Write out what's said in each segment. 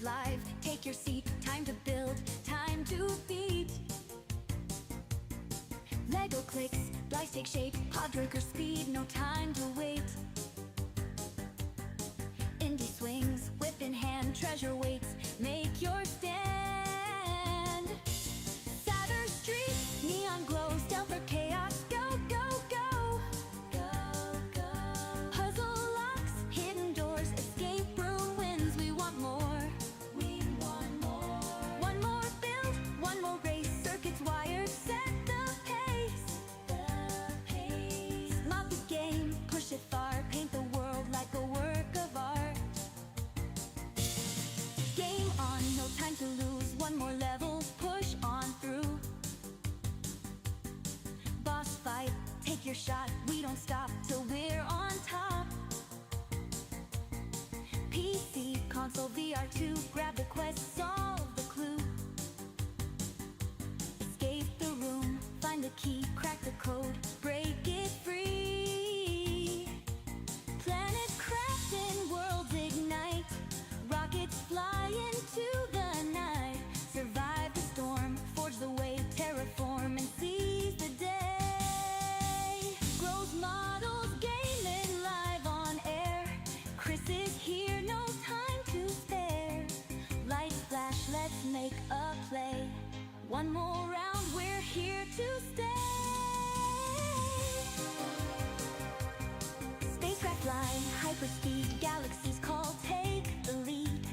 live. Take your seat, time to build, time to beat. Lego clicks, dice take shape, Podbreaker speed, no time to wait. Indie swings, whip in hand, treasure waits, make your stand. Saturn Street, neon glow, stealth or chaos, go, go, go. Go, go. Puzzle locks, hidden doors, escape room wins, we want more. We want more. One more build, one more race, circuits, wires, set the pace. The pace. Mop the game, push it far, paint the world like a work of art. Game on, no time to lose, one more level, push on through. Boss fight, take your shot, we don't stop till we're on top. PC, console, VR2, grab the quest, solve the clue. Escape the room, find the key, crack the code, break it free. Planet crafting, worlds ignite, rockets fly into the night. Survive the storm, forge the way, terraform and seize the day. Growth models, gaming live on air. Chris is here, no time to spare. Lights flash, let's make a play. One more round, we're here to stay. Spacecraft fly, hyperspeed, galaxies call, take the lead.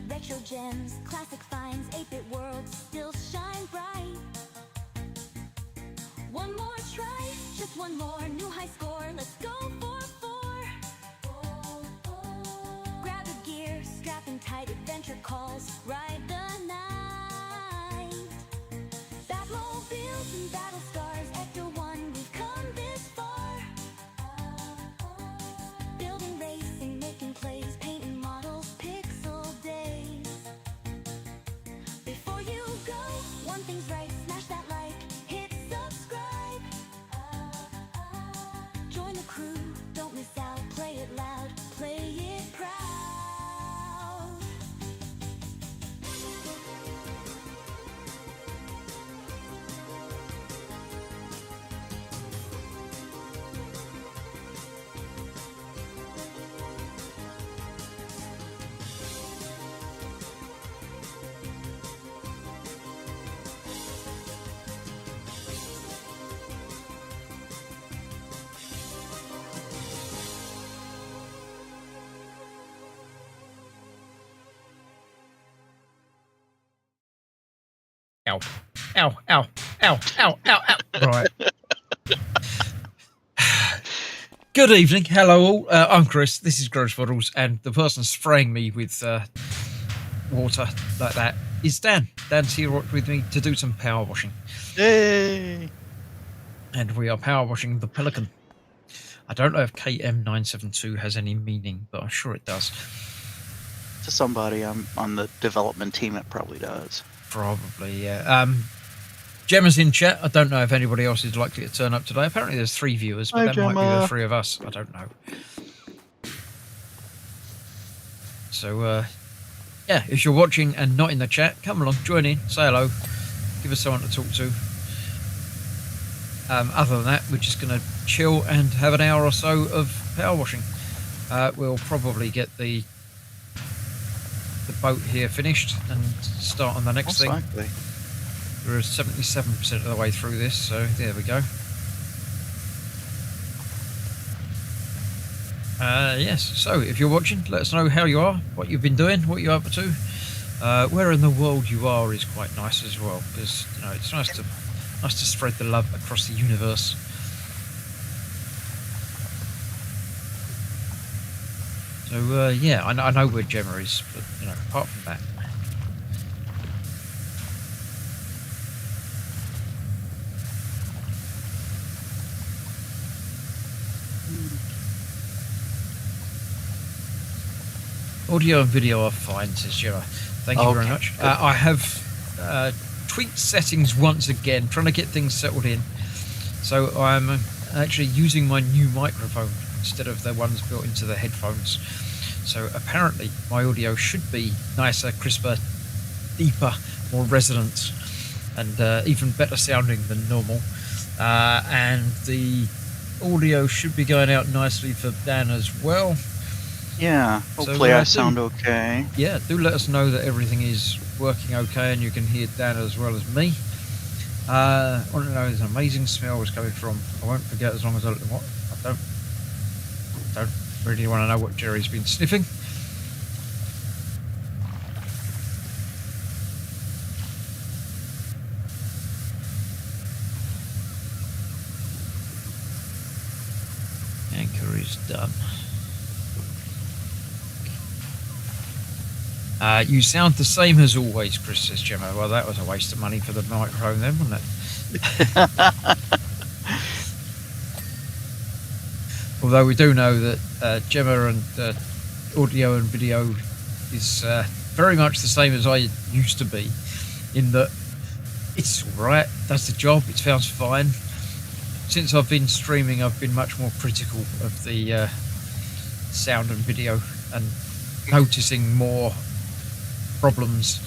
Retro gems, classic finds, 8-bit worlds still shine bright. One more try, just one more, new high score, let's go for 4. Grab a gear, strapping tight, adventure calls, ride the night. Batmobiles and battle stars, Ecto 1, we've come this far. Building, racing, making plays, painting models, pixel days. Before you go, one thing's right, smash that like, hit subscribe. Join the crew, don't miss out, play it loud, play it proud. Ow, ow, ow, ow, ow, ow, ow. Right. Good evening. Hello all. I'm Chris. This is Gross Bottles, and the person spraying me with water like that is Dan. Dan's here with me to do some power washing. Yay! And we are power washing the Pelican. I don't know if KM972 has any meaning, but I'm sure it does. To somebody on the development team, it probably does. Probably, yeah. Gemma's in chat. I don't know if anybody else is likely to turn up today. Apparently there's 3 viewers, but Hi, that Gemma. might be the 3 of us. I don't know. So, yeah, if you're watching and not in the chat, come along, join in, say hello, give us someone to talk to. Other than that, we're just going to chill and have an hour or so of power washing. We'll probably get the boat here finished and start on the next thing. Likely. We're 77% of the way through this, so there we go. Yes, so if you're watching, let us know how you are, what you've been doing, what you're up to. Where in the world you are is quite nice as well, because you know it's nice to spread the love across the universe. So yeah, I know where Gemma is, but you know, apart from that. Audio and video are fine, says Gemma. Thank you very much. I have tweaked settings once again, trying to get things settled in. So I'm actually using my new microphone instead of the ones built into the headphones. So apparently my audio should be nicer, crisper, deeper, more resonant, and even better sounding than normal. And the audio should be going out nicely for Dan as well. Yeah, hopefully I sound okay. Yeah, do let us know that everything is working okay and you can hear Dan as well as me. I want to know there's an amazing smell was coming from. I won't forget as long as I don't really want to know what Jerry's been sniffing. Anchor is done. You sound the same as always, Chris, says Gemma. Well, that was a waste of money for the microphone then, wasn't it? Although we do know that Gemma and audio and video is very much the same as I used to be, in that it's alright, does the job, it sounds fine. Since I've been streaming, I've been much more critical of the sound and video and noticing more problems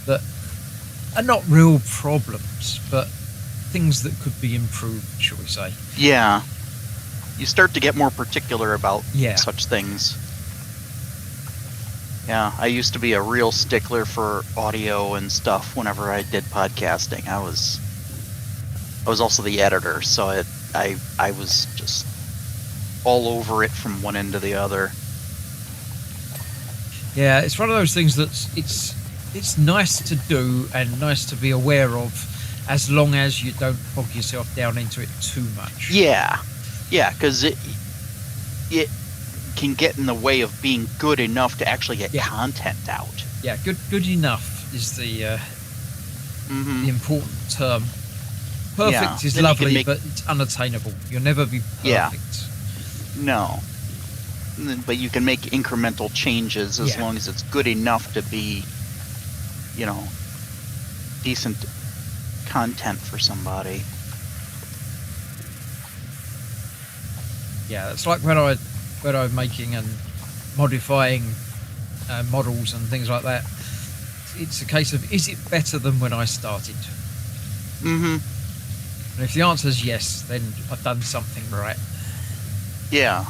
that are not real problems, but things that could be improved, shall we say. Yeah. You start to get more particular about such things. Yeah, I used to be a real stickler for audio and stuff whenever I did podcasting. I was also the editor, so I was just all over it from one end to the other. Yeah, it's one of those things that's it's nice to do and nice to be aware of, as long as you don't bog yourself down into it too much. Yeah, because it can get in the way of being good enough to actually get content out. Yeah, good enough is the important term. Perfect is lovely, but it's unattainable. You'll never be perfect. Yeah. No. But you can make incremental changes as long as it's good enough to be, decent content for somebody. Yeah, it's like when I'm making and modifying models and things like that. It's a case of, is it better than when I started? Mm-hmm. And if the answer is yes, then I've done something right. Yeah.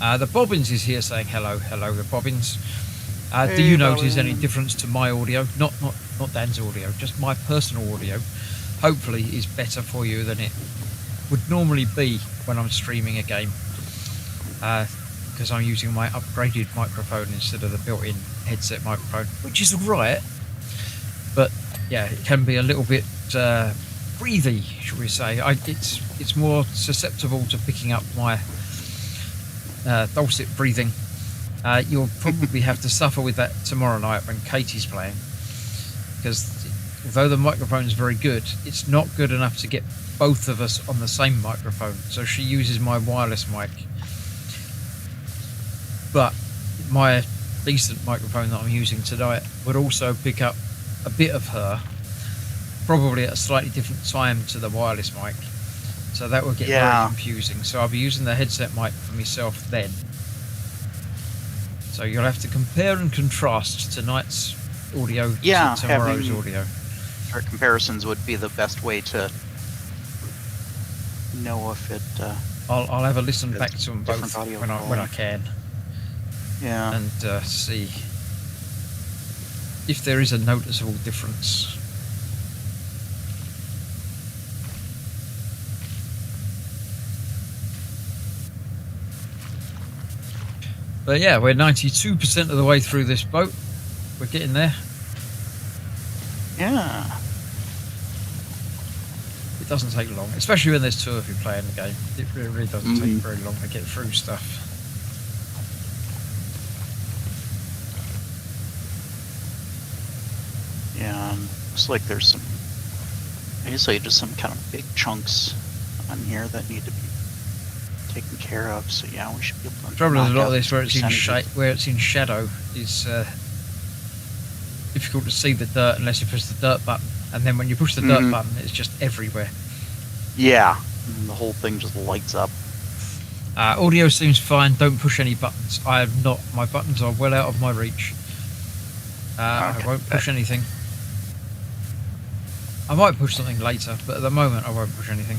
The Bobbins is here saying hello, the Bobbins. Hey, do you notice Bobbins. any difference to my audio? Not Dan's audio, just my personal audio. Hopefully is better for you than it would normally be when I'm streaming a game. Because I'm using my upgraded microphone instead of the built-in headset microphone, which is alright. But yeah, it can be a little bit breathy, shall we say. It's more susceptible to picking up my dulcet breathing. You'll probably have to suffer with that tomorrow night when Katie's playing, because although the microphone's very good, it's not good enough to get both of us on the same microphone, so she uses my wireless mic. But my decent microphone that I'm using tonight would also pick up a bit of her, probably at a slightly different time to the wireless mic, so that will get very confusing. So I'll be using the headset mic for myself then. So you'll have to compare and contrast tonight's audio to tomorrow's audio. Our comparisons would be the best way to know if it. I'll have a listen back to them both when I can. Yeah. And see if there is a noticeable difference. But yeah, we're 92% of the way through this boat. We're getting there. Yeah. It doesn't take long, especially when there's two of you playing the game. It really doesn't take very long to get through stuff. Yeah, looks like there's some. I guess just some kind of big chunks on here that need to be taken care of. So yeah, we should be able to. The trouble is a lot of this where it's in shadow is difficult to see the dirt unless you push the dirt button, and then when you push the dirt button, it's just everywhere. Yeah, and the whole thing just lights up. Audio seems fine. Don't push any buttons. I have not. My buttons are well out of my reach. I Okay. won't push anything. I might push something later, but at the moment I won't push anything.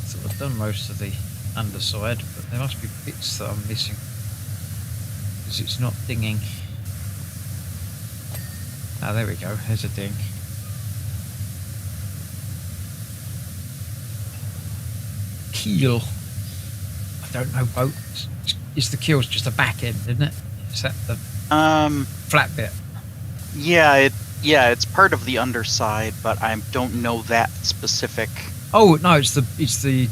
So I've done most of the underside, but there must be bits that I'm missing because it's not dinging. Ah, there we go. There's a ding. Keel. I don't know. Boat. Is the keel's just a back end, isn't it? Is that the flat bit? Yeah, it's part of the underside, but I don't know that specific. Oh no, it's the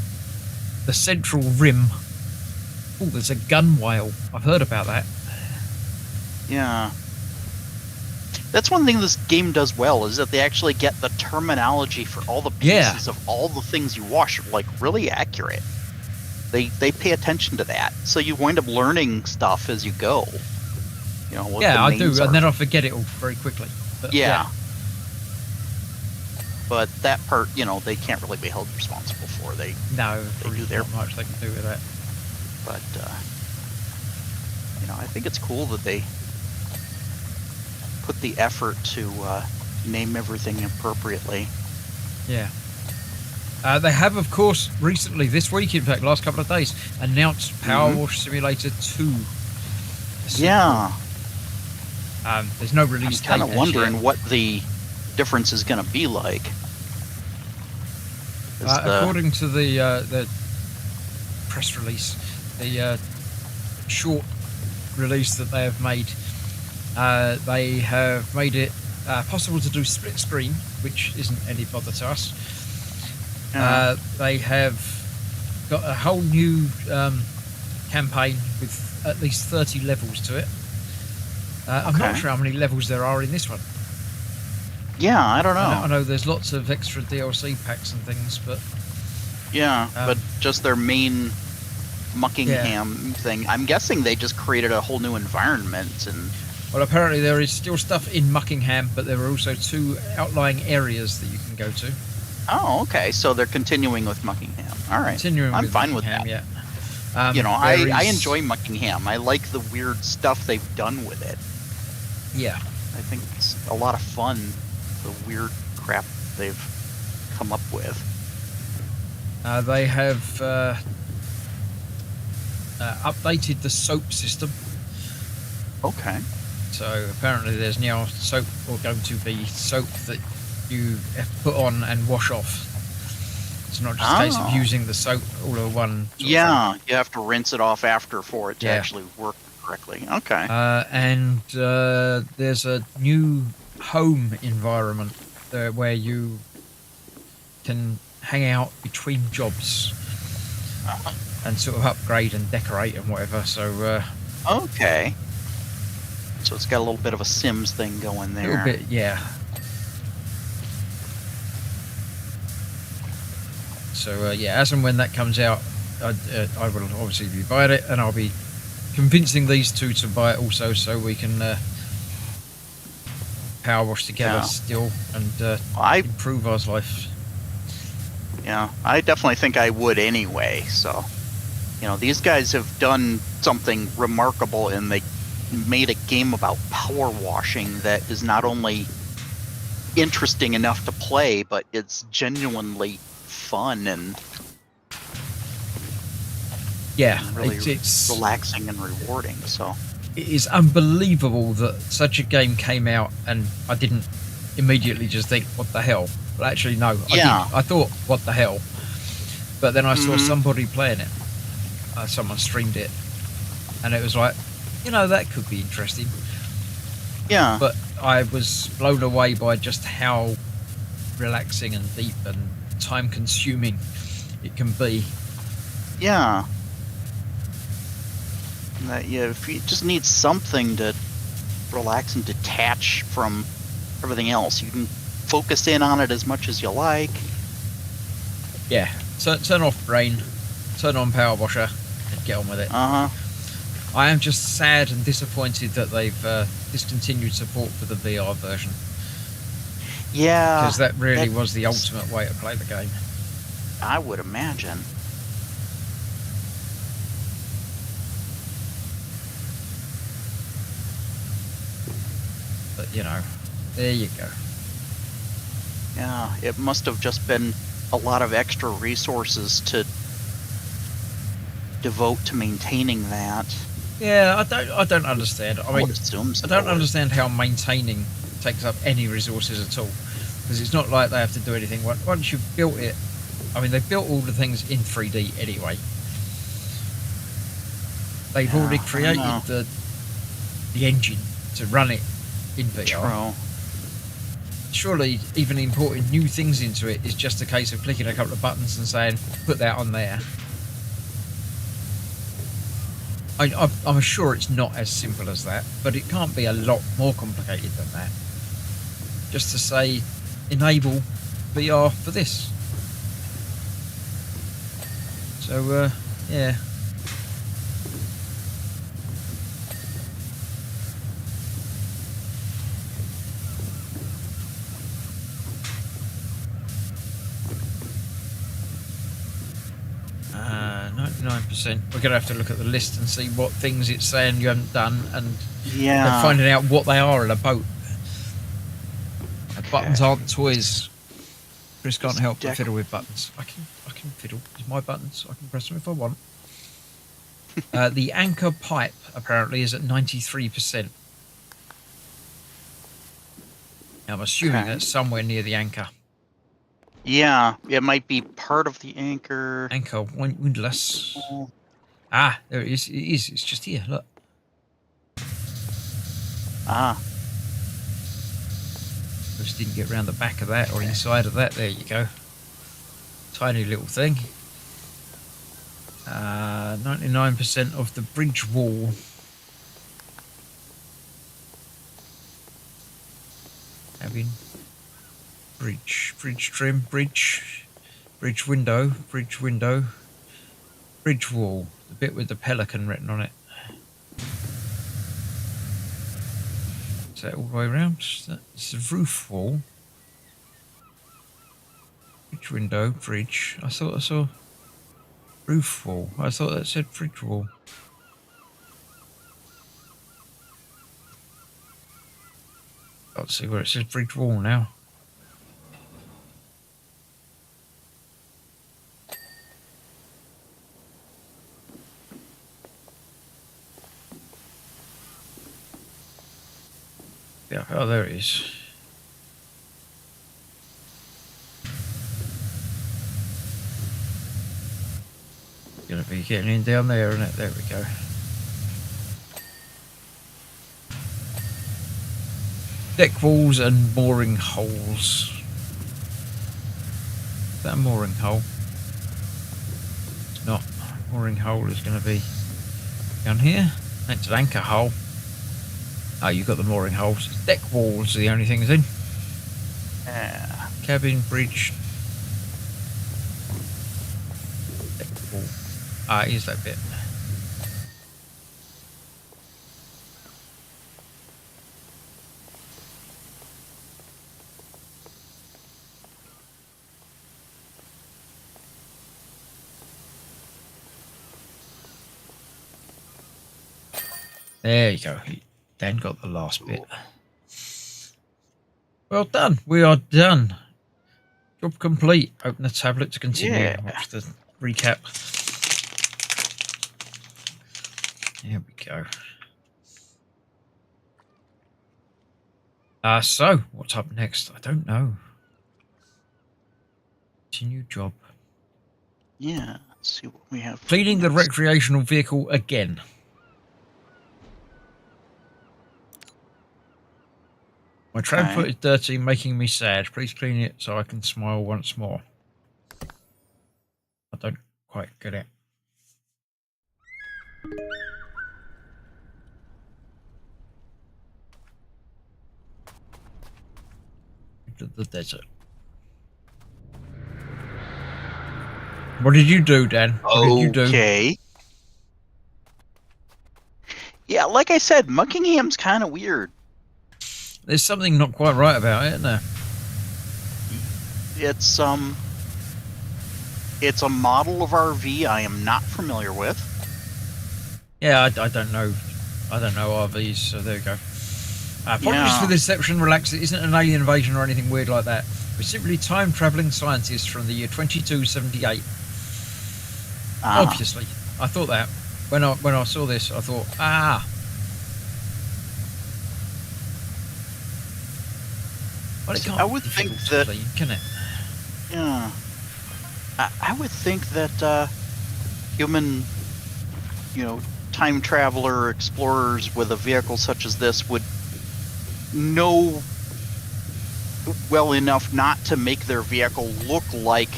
central rim. Oh, there's a gun whale. I've heard about that. Yeah. That's one thing this game does well, is that they actually get the terminology for all the pieces of all the things you wash, like, really accurate. They pay attention to that, so you wind up learning stuff as you go. You know, what Yeah, the I do, names are. and then I forget it all very quickly. But, Yeah. But that part, you know, they can't really be held responsible for. No, They do their not much they can do with that. But, you know, I think it's cool that they put the effort to name everything appropriately. Yeah. They have, of course, recently, this week, in fact, last couple of days, announced Powerwash Simulator 2. Yeah. There's no I'm release date. kind of as wondering yet. what the difference is going to be like. According to the press release, the short release that they have made, they have made it possible to do split screen, which isn't any bother to us. They have got a whole new campaign with at least 30 levels to it. I'm not Okay. sure how many levels there are in this one. Yeah, I don't know. I know there's lots of extra DLC packs and things, but Yeah, but just their main Muckingham thing. I'm guessing they just created a whole new environment and. well, apparently there is still stuff in Muckingham, but there are also 2 outlying areas that you can go to. Oh, okay. So they're continuing with Muckingham. All right. Continuing I'm with fine Muckingham, with that. yeah. You know, there I is- enjoy Muckingham. I like the weird stuff they've done with it. Yeah. I think it's a lot of fun, the weird crap they've come up with. They have updated the soap system. Okay. So apparently there's now soap, or going to be soap that you have to put on and wash off. It's not just a case of Oh. using the soap all in one. sort of Yeah, you have to rinse it off after for it to Yeah. actually work correctly. Okay. and there's a new home environment where you can hang out between jobs and sort of upgrade and decorate and whatever. So Okay. So it's got a little bit of a Sims thing going a there. little bit, yeah. So yeah, as and when that comes out, I will obviously be buying it, and I'll be convincing these two to buy it also, so we can power wash together Yeah. still and I improve our life. Yeah, I definitely think I would anyway. So, you know, these guys have done something remarkable, and they made a game about power washing that is not only interesting enough to play, but it's genuinely fun and Yeah, really it's relaxing and rewarding. So, it is unbelievable that such a game came out, and I didn't immediately just think, what the hell? But actually, no, I Yeah. did. I thought, what the hell? But then I saw Mhm. somebody playing it. Someone streamed it, and it was like, you know, that could be interesting. yeah, But I was blown away by just how relaxing and deep and time-consuming it can be. yeah. That, yeah, if you just need something to relax and detach from everything else, you can focus in on it as much as you like. Yeah, Turn off brain, turn on power washer, and get on with it. I am just sad and disappointed that they've discontinued support for the VR version. Yeah, because that really was the ultimate way to play the game. I would imagine. But you know, there you go. Yeah, it must have just been a lot of extra resources to devote to maintaining that. Yeah, I don't understand. I mean, would assume so. I don't understand how maintaining takes up any resources at all, because it's not like they have to do anything. Once you've built it, I mean, they've built all the things in 3D anyway. They've already created the engine to run it in VR. True. Surely, even importing new things into it is just a case of clicking a couple of buttons and saying, put that on there. I'm sure it's not as simple as that, but it can't be a lot more complicated than that. Just to say, enable VR for this. So, yeah. We're going to have to look at the list and see what things it's saying you haven't done, and finding out what they are in a boat. Buttons aren't toys. Chris can't help but fiddle with buttons. I can fiddle with my buttons. I can press them if I want. The anchor pipe apparently is at 93%. Now, I'm assuming that's somewhere near the anchor. Yeah, it might be part of the anchor. Anchor windlass. Ah, there it is. It is. It's just here. Look. Just didn't get around the back of that or inside of that. There you go. Tiny little thing. 99% of the bridge wall. Having bridge trim, bridge window, bridge wall. The bit with the pelican written on it. Is that all the way around? It's the roof wall. Bridge window, bridge. I thought I saw roof wall. I thought that said bridge wall. Can't see where it says bridge wall now. Yeah, oh, there it is. Gonna be getting in down there, isn't it? There we go. Deck walls and mooring holes. Is that a mooring hole? It's not. Mooring hole is going to be down here. That's an anchor hole. Oh, you've got the mooring holes. Deck walls are the only things in. Cabin, bridge. Deck wall. Ah, here's that bit. There you go. Dan got the last bit. Well done. We are done. Job complete. Open the tablet to continue. Yeah. Watch the recap. Here we go. So, what's up next? I don't know. Continue job. Yeah, let's see what we have. Cleaning the recreational vehicle again. My transport is dirty, making me sad. Please clean it so I can smile once more. I don't quite get it. Into the desert. What did you do, Dan? What did you do? Okay. Yeah, like I said, Muckingham's kind of weird. There's something not quite right about it, isn't there? It's a model of RV I am not familiar with. Yeah, I don't know. I don't know RVs, so there you go. Apologies Yeah. for the deception. Relax. It isn't an alien invasion or anything weird like that. We're simply time-traveling scientists from the year 2278. Ah. Obviously, I thought that when I saw this, I thought, Well, it can't I would be think difficult that- to clean, can it? Yeah. I would think that human, time traveler explorers with a vehicle such as this would know well enough not to make their vehicle look like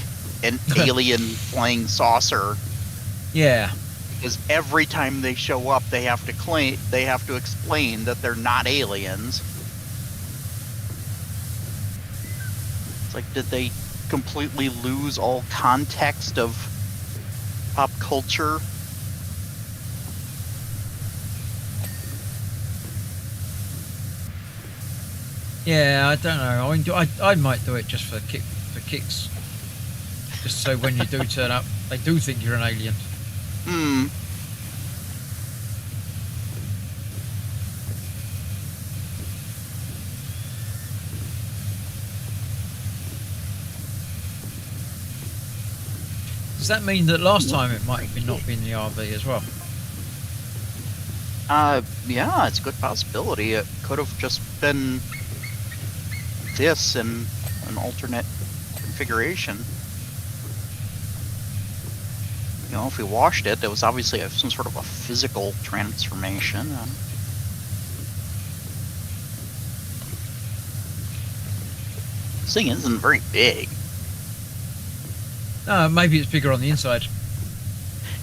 an alien flying saucer. Yeah. Because every time they show up, they have to explain that they're not aliens. It's like, did they completely lose all context of pop culture? Yeah, I don't know. I mean, I might do it just for kicks. Just so when you do turn up, they do think you're an alien. Hmm. Does that mean that last time it might have not been the RV as well? Yeah, it's a good possibility. It could have just been this in an alternate configuration. If we washed it, there was obviously some sort of a physical transformation. This thing isn't very big. No, maybe it's bigger on the inside.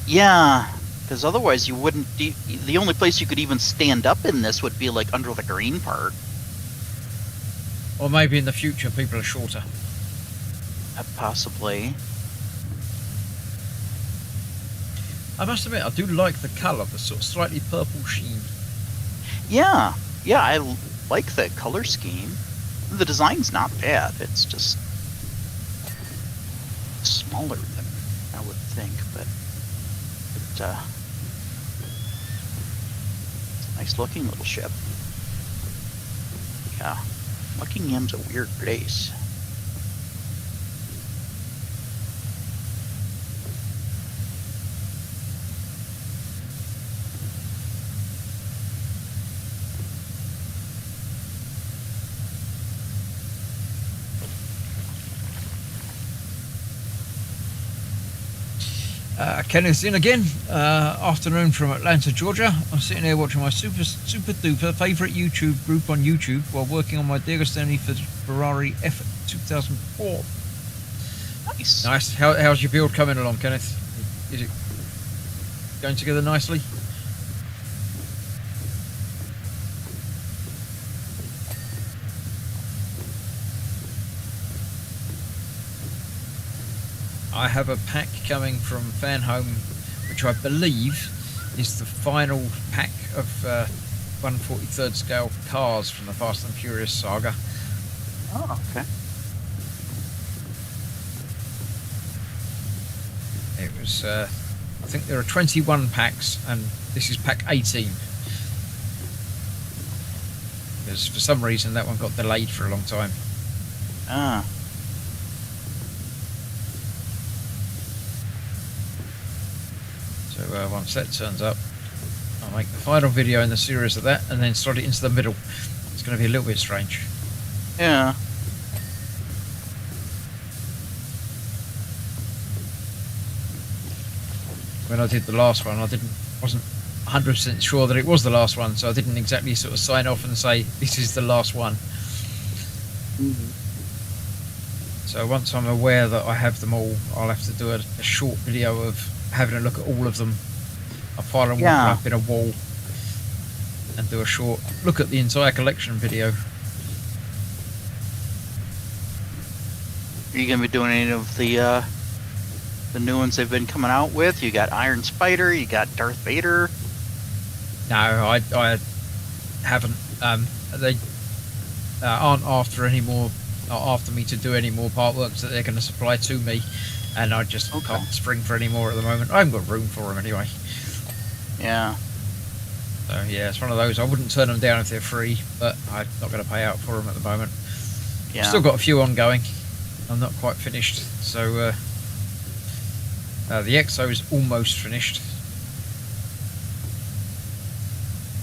Yeah, because otherwise you wouldn't. The only place you could even stand up in this would be like under the green part. Or maybe in the future people are shorter. Possibly. I must admit, I do like the colour, the sort of slightly purple sheen. Yeah, I like the color scheme. The design's not bad. It's just smaller than I would think, but it's a nice looking little ship. Yeah, Buckingham's a weird place. Kenneth's in again. Afternoon from Atlanta, Georgia. I'm sitting here watching my super duper favourite YouTube group on YouTube while working on my D'Agostini for Ferrari F 2004. Nice. Nice. How's your build coming along, Kenneth? Is it going together nicely? I have a pack coming from Fan Home, which I believe is the final pack of 1/43rd scale cars from the Fast and Furious saga. Oh, okay. It was, I think there are 21 packs, and this is pack 18. Because for some reason that one got delayed for a long time. Ah. So once that turns up, I'll make the final video in the series of that and then slot it into the middle. It's going to be a little bit strange. Yeah. When I did the last one, wasn't 100% sure that it was the last one, so I didn't exactly sort of sign off and say this is the last one. Mm-hmm. So once I'm aware that I have them all, I'll have to do a short video of having a look at all of them. I'll pile them Yeah. up in a wall and do a short look at the entire collection video. Are you gonna be doing any of the The new ones they've been coming out with. You got Iron Spider. You got Darth Vader. No, I haven't. They aren't after any more, after me to do any more part works that they're going to supply to me, and I just can't spring for any more at the moment. I haven't got room for them anyway. Yeah. So yeah, it's one of those. I wouldn't turn them down if they're free, but I'm not going to pay out for them at the moment. Yeah. I've still got a few ongoing. I'm not quite finished, so the EXO is almost finished.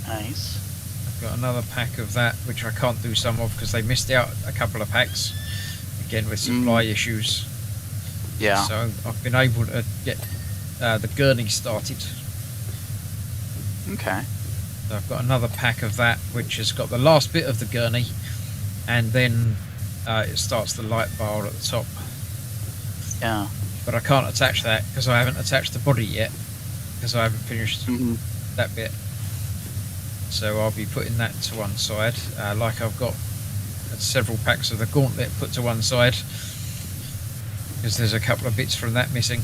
Nice. I've got another pack of that, which I can't do some of because they missed out a couple of packs, again with supply issues. Yeah. So I've been able to get the gurney started. Okay. So I've got another pack of that, which has got the last bit of the gurney, and then it starts the light bar at the top. Yeah. But I can't attach that because I haven't attached the body yet, because I haven't finished that bit. So I'll be putting that to one side, like I've got several packs of the gauntlet put to one side, because there's a couple of bits from that missing.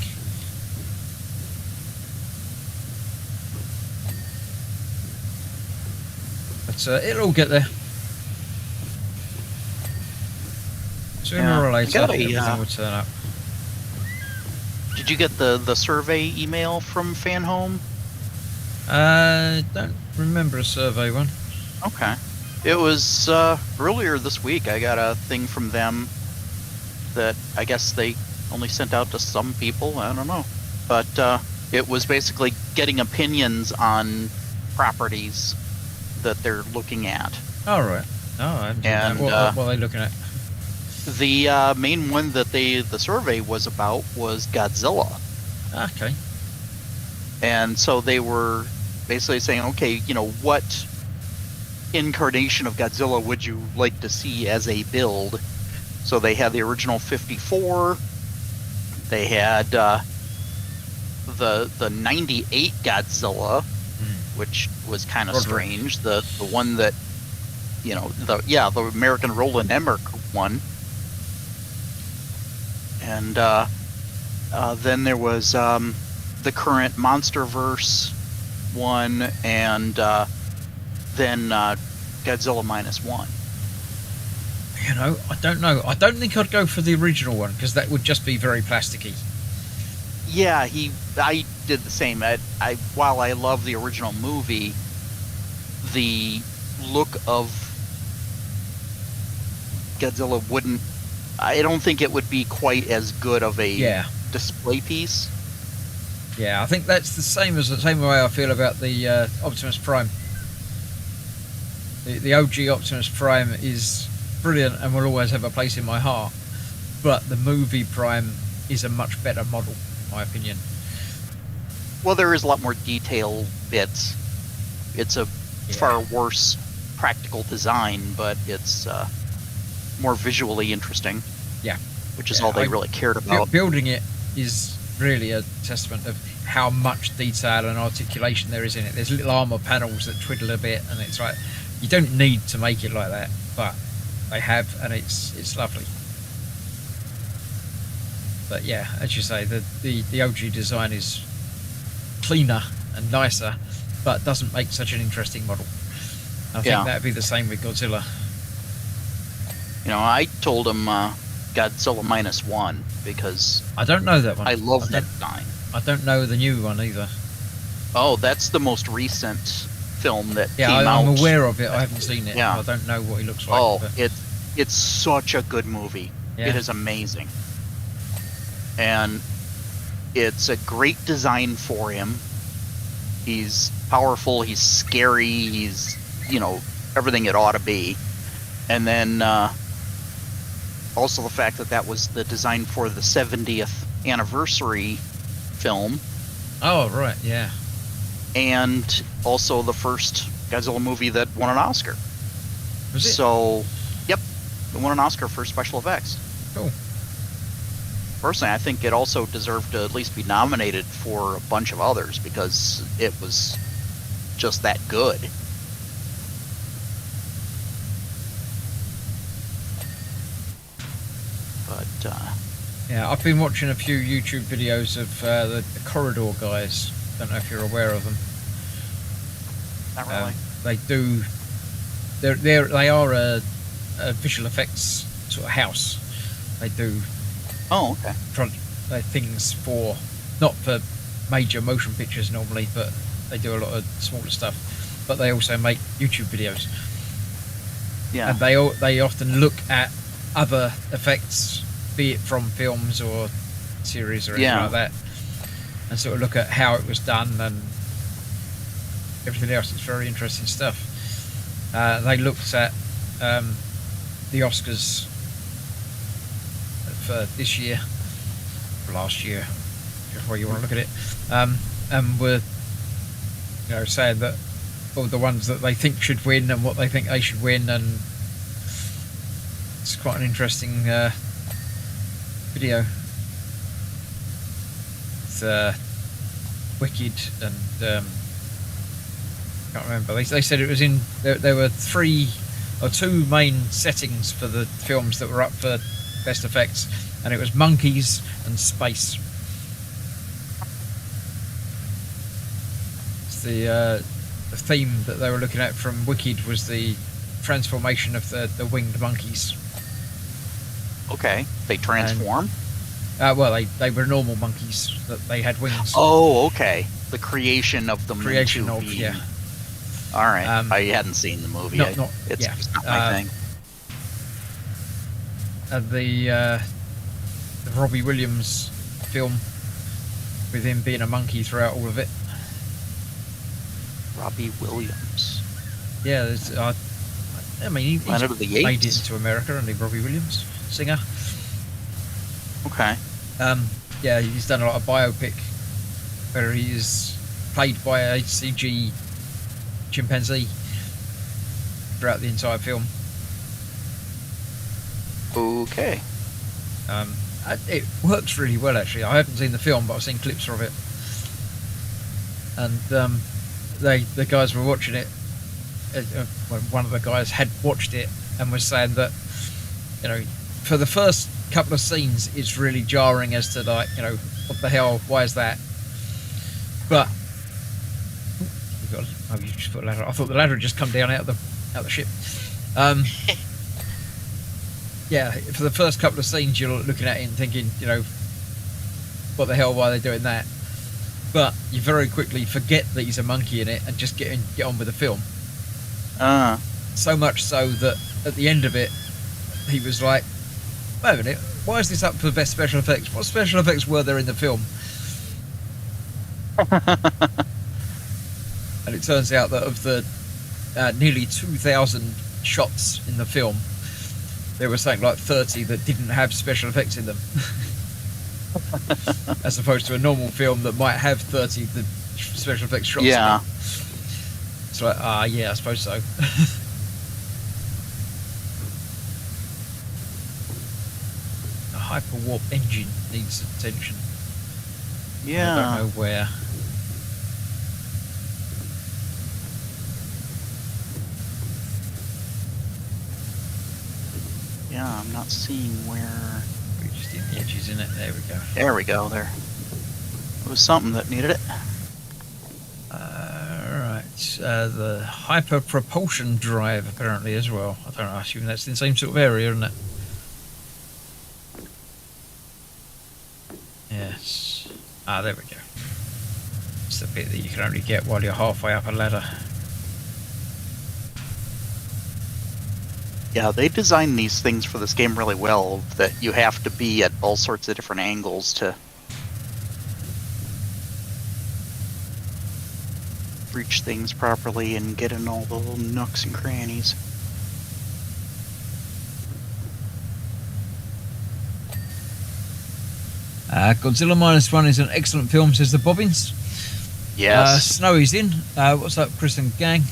But it'll all get there. Sooner or later, everything will turn up. Did you get the survey email from Fan Home? Don't remember a survey one. Okay. It was earlier this week. I got a thing from them that I guess they only sent out to some people. I don't know. But it was basically getting opinions on properties that they're looking at. All right. Oh, I haven't seen that. What are they looking at? The main one that the survey was about was Godzilla. Okay. And so they were basically saying, okay, you know, what incarnation of Godzilla would you like to see as a build? So they had the original 54. They had the 98 Godzilla, which was kind of strange. The one that, you know, the American Roland Emmerich one. And then there was the current MonsterVerse one, and then Godzilla -1. You know, I don't know. I don't think I'd go for the original one because that would just be very plasticky. Yeah, I did the same. While I love the original movie, the look of Godzilla wouldn't. I don't think it would be quite as good of a display piece. Yeah, I think that's the same way I feel about the Optimus Prime. The OG Optimus Prime is brilliant and will always have a place in my heart, but the movie Prime is a much better model, in my opinion. Well, there is a lot more detail bits. It's a far worse practical design, but it's more visually interesting. Yeah. Which is all they really cared about. Building it is really a testament of how much detail and articulation there is in it. There's little armor panels that twiddle a bit, and it's like, you don't need to make it like that, but they have, and it's lovely. But yeah, as you say, the OG design is cleaner and nicer, but doesn't make such an interesting model. I think that'd be the same with Godzilla. You know, I told him Godzilla -1 because I don't know that one. I love that design. I don't know the new one either. Oh, that's the most recent film that came out. Yeah, I'm aware of it. I haven't seen it. Yeah. I don't know what he looks like. Oh, but it's such a good movie. Yeah. It is amazing. And it's a great design for him. He's powerful, he's scary, he's, you know, everything it ought to be. And then also the fact that was the design for the 70th anniversary film. Oh, right, yeah. And also the first Godzilla movie that won an Oscar. Was it? So, yep, it won an Oscar for special effects. Cool. Personally, I think it also deserved to at least be nominated for a bunch of others because it was just that good. But Yeah, I've been watching a few YouTube videos of the Corridor guys. Don't know if you're aware of them. Not really. They do. They are a visual effects sort of house. They do Oh, okay. things for, not for major motion pictures normally, but they do a lot of smaller stuff. But they also make YouTube videos. Yeah. And they often look at other effects, be it from films or series or anything like that, and sort of look at how it was done and everything else. It's very interesting stuff. They looked at the Oscars for this year, or last year, before you want to look at it, and were saying that all the ones that they think should win and what they think they should win, and it's quite an interesting video. It's Wicked and can't remember. They said it was in there were 2 main settings for the films that were up for best effects, and it was monkeys and space. It's the theme that they were looking at from Wicked was the transformation of the winged monkeys. Okay. They transform? Well, they were normal monkeys, that they had wings. Oh, okay. The creation of them. Creation of, yeah. All right. I hadn't seen the movie. It's not my thing. The Robbie Williams film, with him being a monkey throughout all of it. Robbie Williams. Yeah, there's, I mean, he's Planet of the made it Apes? into America, and Robbie Williams, singer. Okay. Yeah, he's done a lot of biopic where he is played by a CG chimpanzee throughout the entire film. Okay. It works really well, actually. I haven't seen the film, but I've seen clips of it, and the guys were watching it. One of the guys had watched it and was saying that, for the first couple of scenes, it's really jarring as to, like, what the hell? Why is that? But you just put a ladder. I thought the ladder had just come down out of the ship. Yeah, for the first couple of scenes, you're looking at it and thinking, what the hell? Why are they doing that? But you very quickly forget that he's a monkey in it and just get on with the film. So much so that at the end of it, he was like, wait a minute, why is this up for best special effects? What special effects were there in the film? And it turns out that of the nearly 2,000 shots in the film, there was something like 30 that didn't have special effects in them. As opposed to a normal film that might have 30 the special effects shots in them. It's like, yeah, I suppose so. A hyperwarp engine needs attention. Yeah. I don't know where. Yeah, I'm not seeing where. We're just in the edges, in it. There we go. There we go. There. It was something that needed it. Right. The hyper propulsion drive apparently as well. I don't know. I assume that's in the same sort of area, isn't it? Yes. There we go. It's the bit that you can only get while you're halfway up a ladder. Yeah, they designed these things for this game really well, that you have to be at all sorts of different angles to reach things properly and get in all the little nooks and crannies. Godzilla Minus One is an excellent film, says the Bobbins. Yes. Snowy's in. What's up, Chris and gang?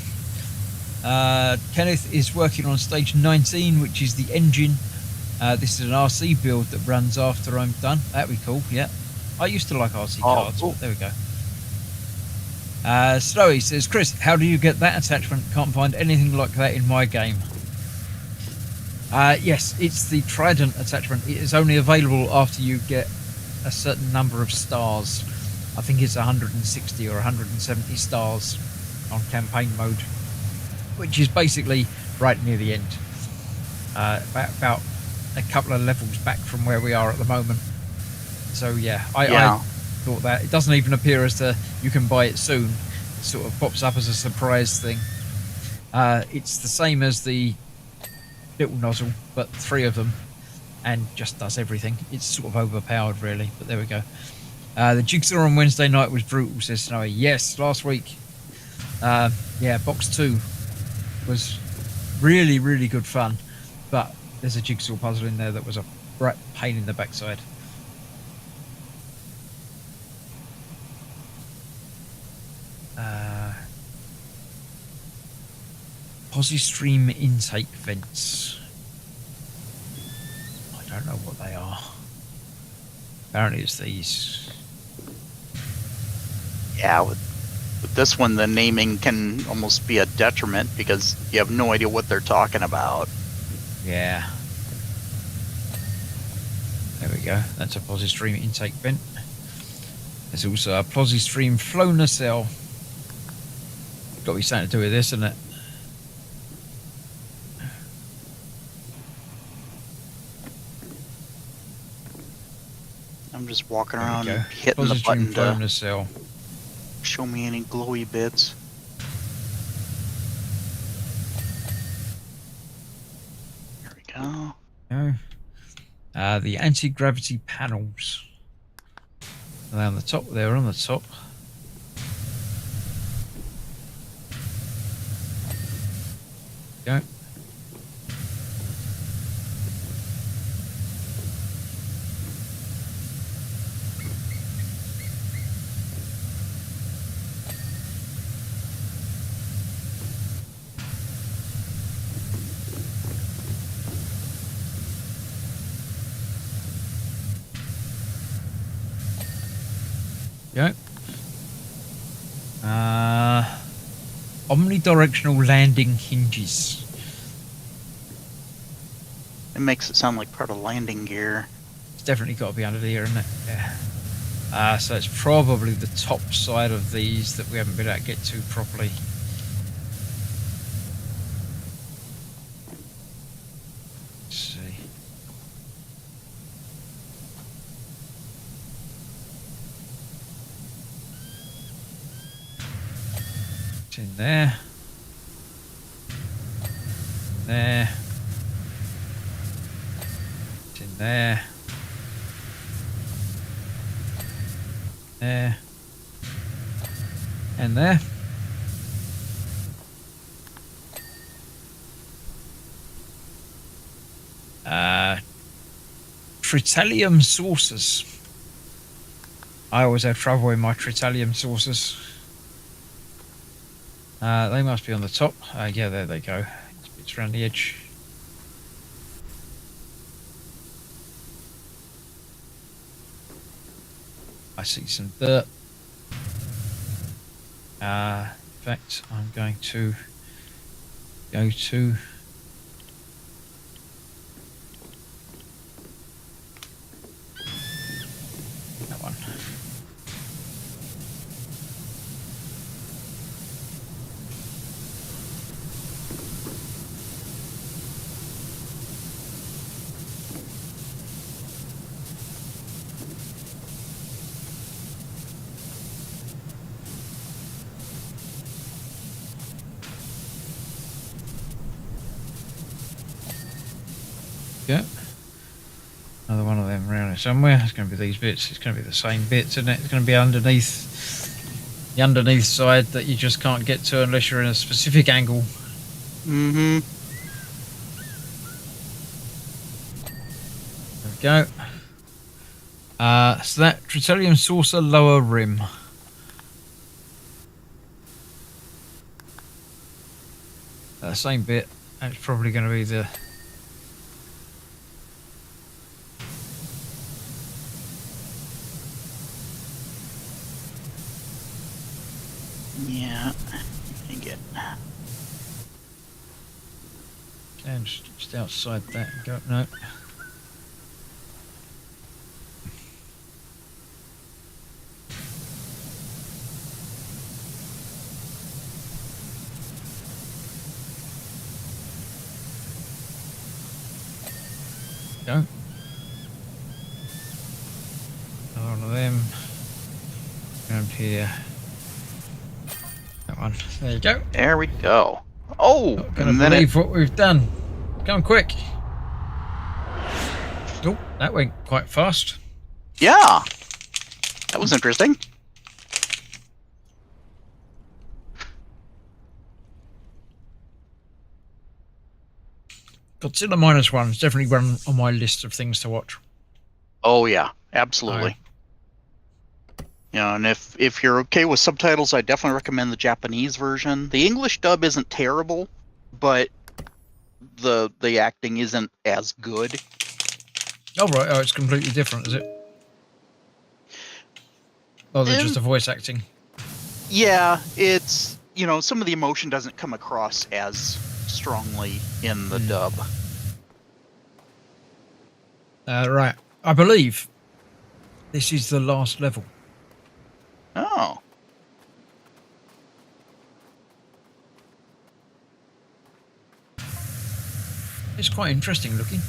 Kenneth is working on stage 19, which is the engine. This is an RC build that runs after I'm done. That'd be cool, yeah. I used to like RC cards, cool. But there we go. Snowy says, Chris, how do you get that attachment? Can't find anything like that in my game. Yes, it's the Trident attachment. It is only available after you get a certain number of stars. I think it's 160 or 170 stars on campaign mode, which is basically right near the end. About a couple of levels back from where we are at the moment. So yeah, I thought that. It doesn't even appear as to you can buy it soon. It sort of pops up as a surprise thing. It's the same as the little nozzle, but 3 of them, and just does everything. It's sort of overpowered, really, but there we go. The Jigsaw on Wednesday night was brutal, says Snowy. Yes, last week. Yeah, box 2 was really, really good fun, but there's a jigsaw puzzle in there that was a right pain in the backside. Posistream intake vents. I don't know what they are. Apparently it's these. Yeah, with this one, the naming can almost be a detriment because you have no idea what they're talking about. Yeah. There we go. That's a Posistream intake vent. There's also a Posistream flow nacelle. Got to be something to do with this, isn't it? I'm just walking There we around go. hitting the Posistream button flow to nacelle. show me any glowy bits. There we go. No. The anti-gravity panels. They're on the top. They're on the top. Go. Go. Omnidirectional landing hinges. It makes it sound like part of landing gear. It's definitely got to be under here, isn't it? Yeah. So it's probably the top side of these that we haven't been able to get to properly. Let's see. It's in there. There. It's in there. There. And there. Tritanium saucers. I always have trouble with my tritanium saucers. They must be on the top. Yeah, there they go. It's around the edge. I see some dirt. In fact, I'm going to go to that one. Yeah. Another one of them around here somewhere. It's going to be these bits. It's going to be the same bits, isn't it? It's going to be underneath the underneath side that you just can't get to unless you're in a specific angle. Mm-hmm. There we go. So that Tritanium saucer lower rim. Same bit. That's probably going to be the. Yeah. I get. And just outside that. Go no. Go. Another one of them. Around here. That one. There you go. There we go. Oh, Not gonna and then believe what we've done. Come quick. Oh, that went quite fast. yeah, that was interesting. Godzilla -1 is definitely one on my list of things to watch. Oh yeah, absolutely. You know, and if you're okay with subtitles, I definitely recommend the Japanese version. The English dub isn't terrible, but the acting isn't as good. Oh right, oh it's completely different, is it? Oh, they're just the voice acting. Yeah, it's, you know, some of the emotion doesn't come across as strongly in the dub. Right, I believe this is the last level. Oh. It's quite interesting looking.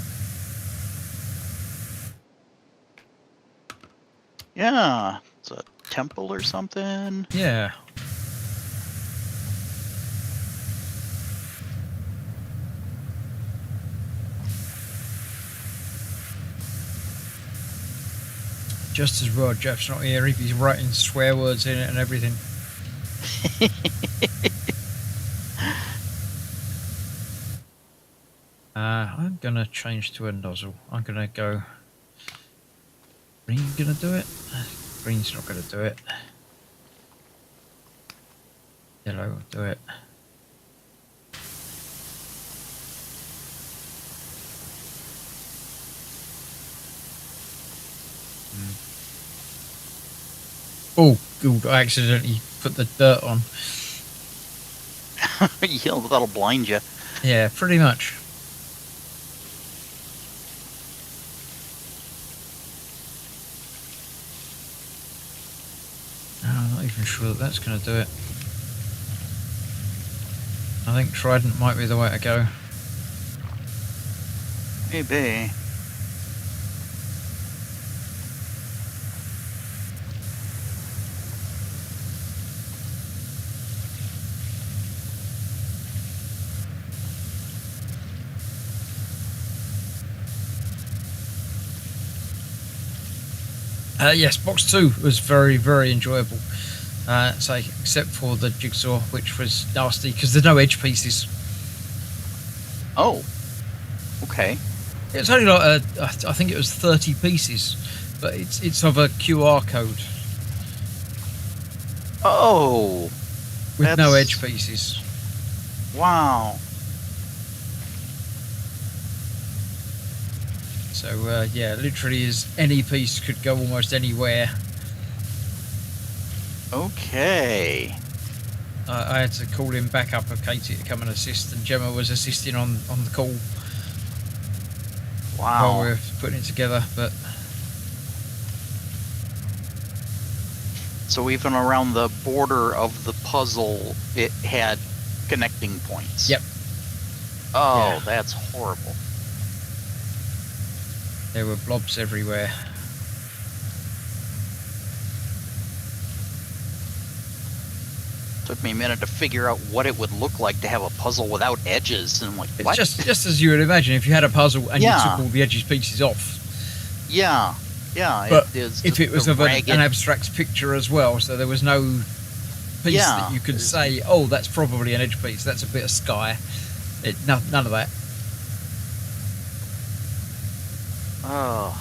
Yeah, it's a temple or something. Yeah. Just as well Jeff's not here, he'd be writing swear words in it and everything. I'm gonna change to a nozzle. I'm gonna go. Green gonna do it? Green's not gonna do it. Yellow will do it. Oh, good! I accidentally put the dirt on. Yeah, that'll blind you. Yeah, pretty much. I'm not even sure that that's going to do it. I think Trident might be the way to go. Maybe. Yes, box 2 was very, very enjoyable. So, except for the jigsaw, which was nasty because there's no edge pieces. Oh. Okay. It's only like I think it was 30 pieces, but it's of a QR code Oh. with no edge pieces. Wow. So yeah, literally, is any piece could go almost anywhere. Okay. I had to call him back up of Katie to come and assist, and Gemma was assisting on the call while Wow. we were putting it together. But So even around the border of the puzzle, it had connecting points. yep, Oh, Yeah. that's horrible. there were blobs everywhere. Took me a minute to figure out what it would look like to have a puzzle without edges, and I'm like, It's what? just as you would imagine if you had a puzzle and Yeah. you took all the edges pieces off. Yeah. Yeah. But it is if just it was the of an ragged- abstract picture as well, so there was no piece Yeah. that you could say, oh, that's probably an edge piece, that's a bit of sky. None of that. Oh.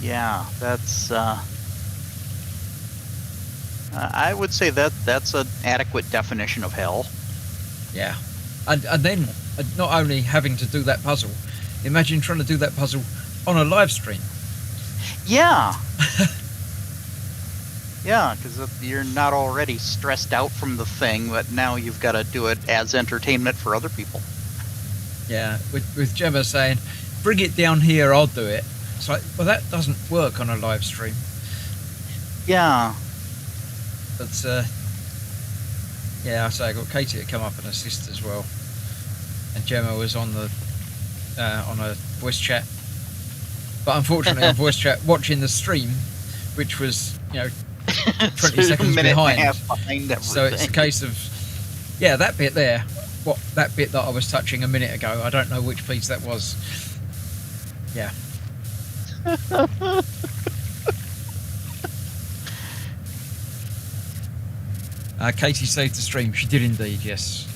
Yeah, that's I would say that's an adequate definition of hell. Yeah. And then, not only having to do that puzzle, imagine trying to do that puzzle on a live stream. Yeah. Yeah, because you're not already stressed out from the thing, but now you've got to do it as entertainment for other people. Yeah, with Gemma saying, "Bring it down here, I'll do it." It's like, well, that doesn't work on a live stream. Yeah. But yeah, so I got Katie to come up and assist as well, and Gemma was on the on a voice chat. But unfortunately, on voice chat, watching the stream, which was 20 seconds behind. So it's a case of, yeah, that bit there, that bit that I was touching a minute ago, I don't know which piece that was. Yeah. Katie saved the stream. She did indeed, yes.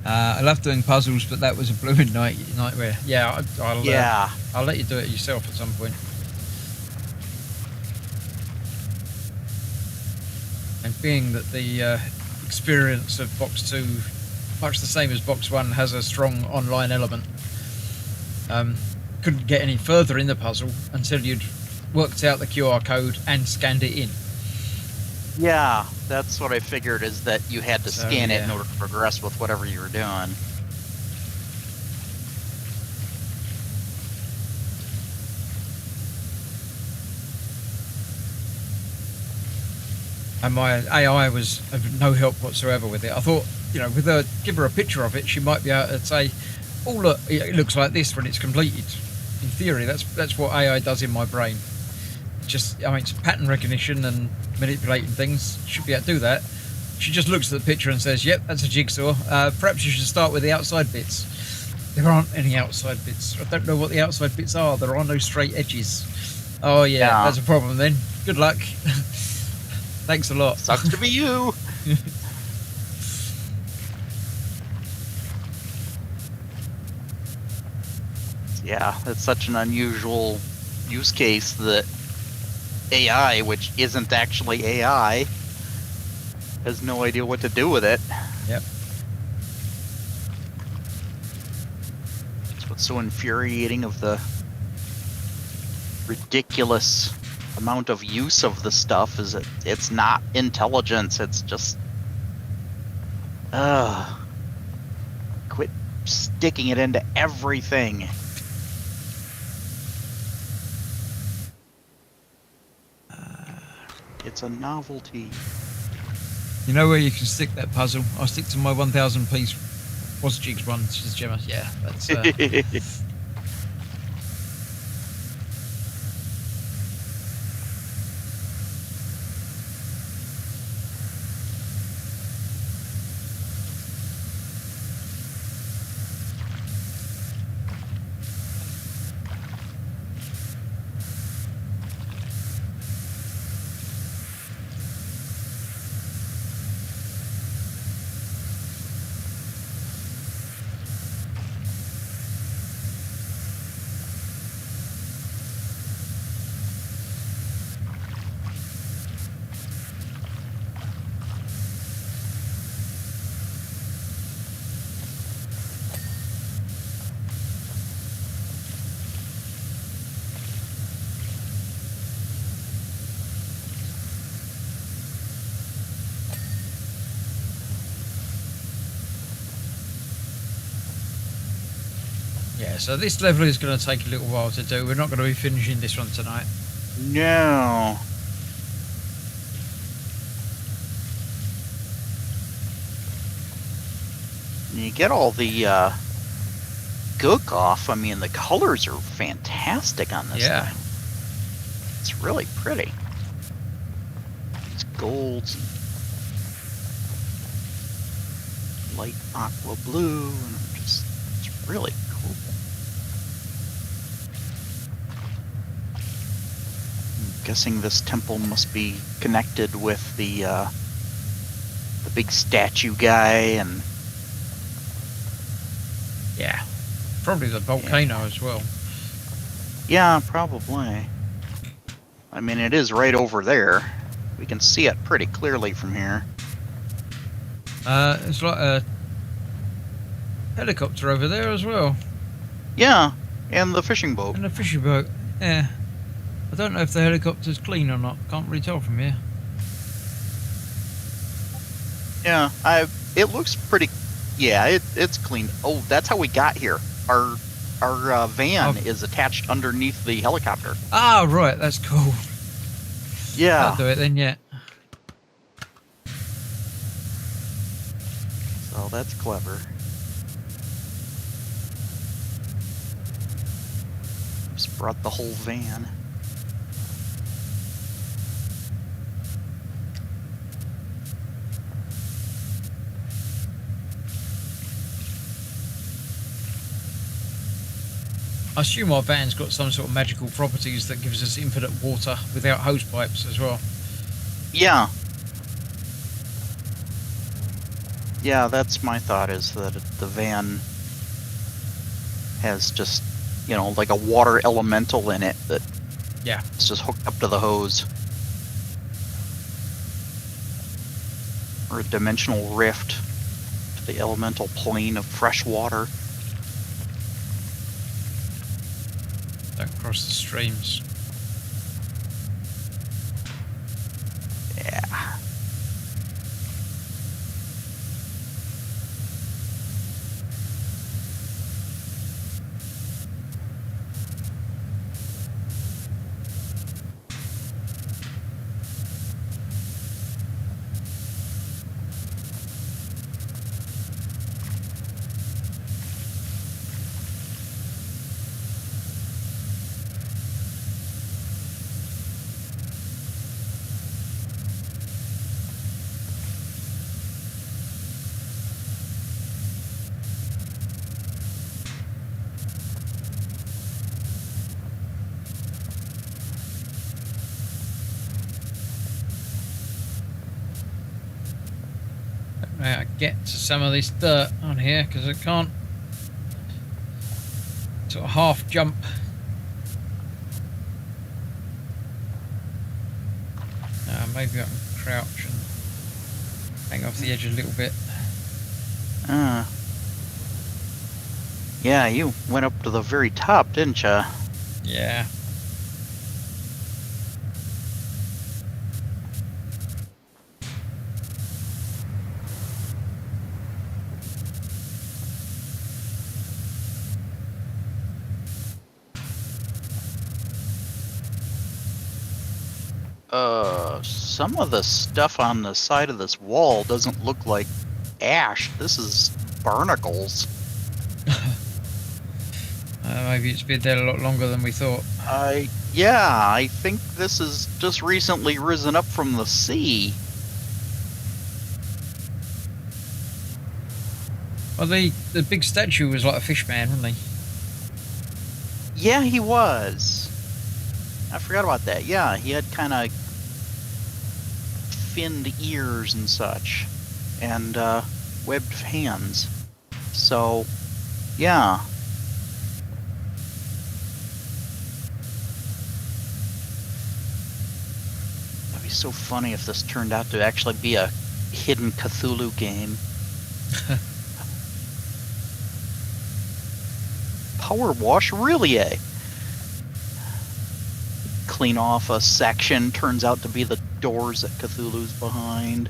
I love doing puzzles, but that was a blooming nightmare. Yeah, I'll let you do it yourself at some point. And being that the experience of Box 2, much the same as Box 1, has a strong online element, couldn't get any further in the puzzle until you'd worked out the QR code and scanned it in. Yeah, that's what I figured, is that you had to scan it in order to progress with whatever you were doing. And my AI was of no help whatsoever with it. I thought, give her a picture of it, she might be able to say, "Oh look, it looks like this when it's completed." In theory, that's what AI does in my brain. It's pattern recognition and manipulating things. Should be able to do that. She just looks at the picture and says, "Yep, that's a jigsaw. Perhaps you should start with the outside bits." There aren't any outside bits. I don't know what the outside bits are. There are no straight edges. Oh yeah, that's a problem then. Good luck. Thanks a lot. Sucks to be you. Yeah, that's such an unusual use case that AI, which isn't actually AI, has no idea what to do with it. Yep. That's what's so infuriating of the ridiculous amount of use of the stuff, is that it's not intelligence, it's just quit sticking it into everything. It's a novelty. You know where you can stick that puzzle? I'll stick to my 1,000 piece Jigs one. She's Gemma. Yeah, that's so this level is going to take a little while to do. We're not going to be finishing this one tonight. No. You get all the gook off. I mean, the colors are fantastic on this thing. It's really pretty. It's golds, and light aqua blue, and it's really cool. I'm guessing this temple must be connected with the big statue guy, and yeah, probably the volcano as well. Yeah, probably. I mean, it is right over there. We can see it pretty clearly from here. It's like a helicopter over there as well. Yeah, and the fishing boat. And a fishing boat, yeah. I don't know if the helicopter's clean or not. Can't really tell from here. Yeah, it looks pretty. Yeah, it's clean. Oh, that's how we got here. Our van is attached underneath the helicopter. Ah, right. That's cool. Yeah. That'll do it then, yeah. So that's clever. Just brought the whole van. I assume our van's got some sort of magical properties that gives us infinite water without hose pipes as well. Yeah. Yeah, that's my thought, is that the van has just, you know, like a water elemental in it that Yeah. it's just hooked up to the hose. Or a dimensional rift to the elemental plane of fresh water. Don't cross the streams. Yeah. Now get to some of this dirt on here because I can't sort of half jump. Maybe I can crouch and hang off the edge a little bit. Yeah, you went up to the very top, didn't you? Yeah. Some of the stuff on the side of this wall doesn't look like ash. This is barnacles. Maybe it's been there a lot longer than we thought. Yeah, I think this has just recently risen up from the sea. Well, the big statue was like a fish man, wasn't he? Yeah, he was. I forgot about that. Yeah, he had kind of finned ears and such, and webbed hands. So, yeah. That'd be so funny if this turned out to actually be a hidden Cthulhu game. Powerwash, really, eh? Clean off a section, turns out to be the doors that Cthulhu's behind.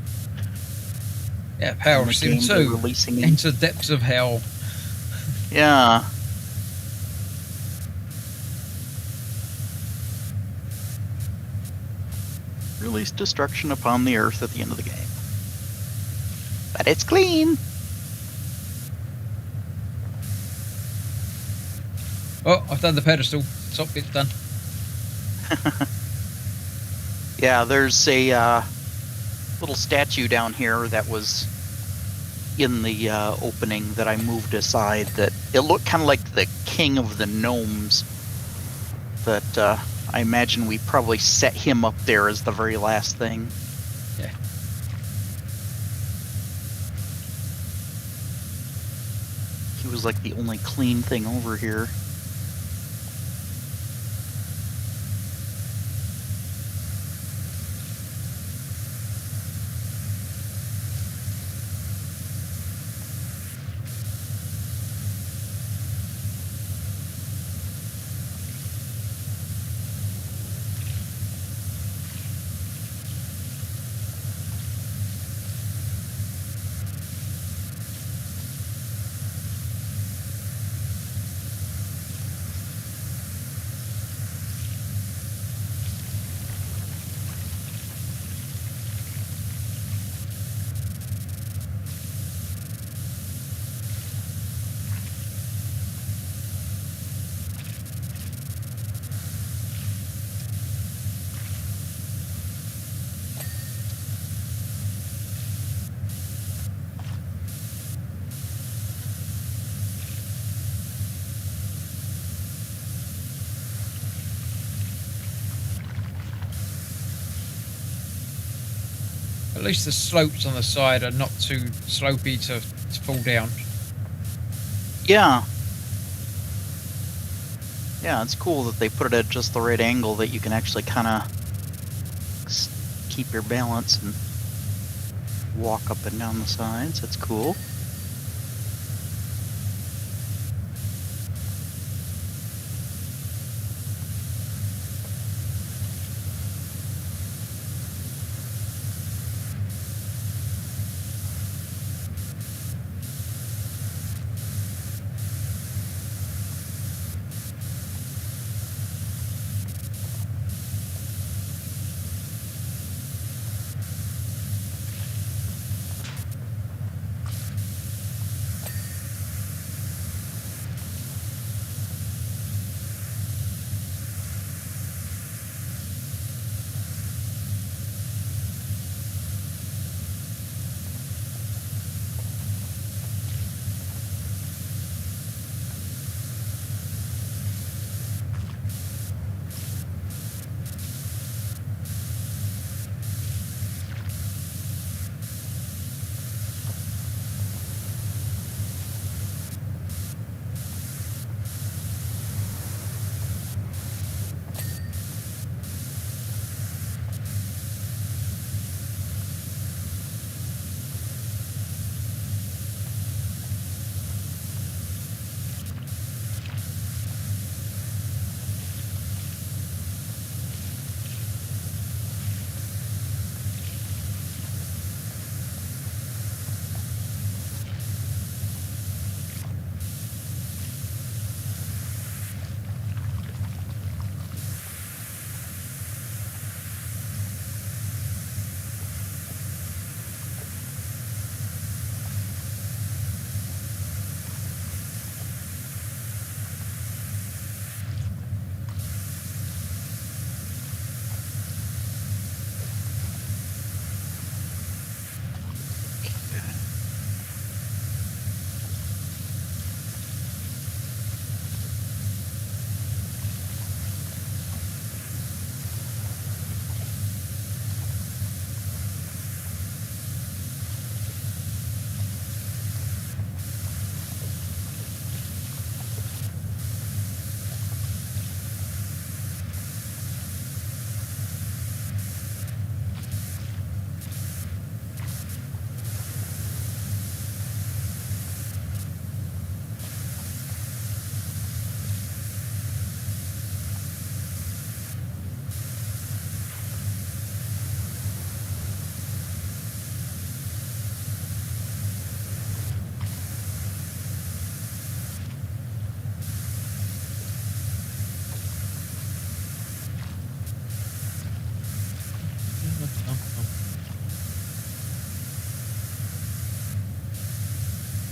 Yeah, Power Sim 2. Releasing Into depths of hell. Yeah. Release destruction upon the earth at the end of the game. But it's clean. Oh, I've done the pedestal. Top bit's done. Yeah, there's a little statue down here that was in the opening that I moved aside, that it looked kind of like the king of the gnomes, that I imagine we probably set him up there as the very last thing. Yeah. He was like the only clean thing over here. at least the slopes on the side are not too slopey to fall down. Yeah. Yeah, it's cool that they put it at just the right angle that you can actually kind of keep your balance and walk up and down the sides. That's cool.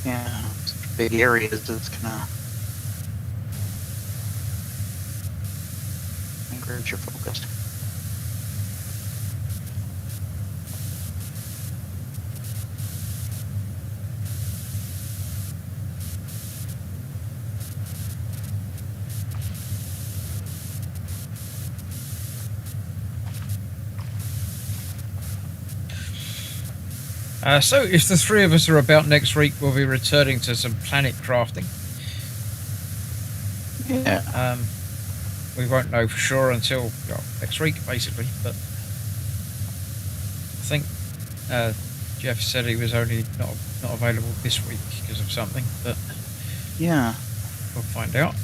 Yeah, such big areas, it's gonna encourage your focus. So if the three of us are about next week, we'll be returning to some planet crafting. Yeah. We won't know for sure until next week, basically. But I think Jeff said he was only not available this week because of something. But Yeah. we'll find out.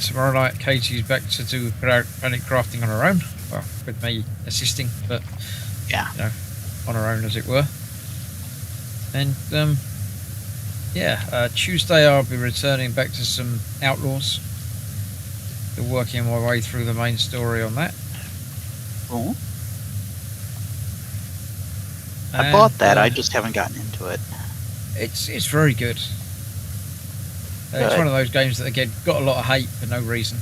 Tomorrow night, Katie's back to do planet crafting on her own. Well, with me assisting, but Yeah. on her own, as it were. And Tuesday I'll be returning back to some Outlaws. Still working my way through the main story on that. Cool. I bought that. I just haven't gotten into it. It's very good. It's one of those games that again got a lot of hate for no reason.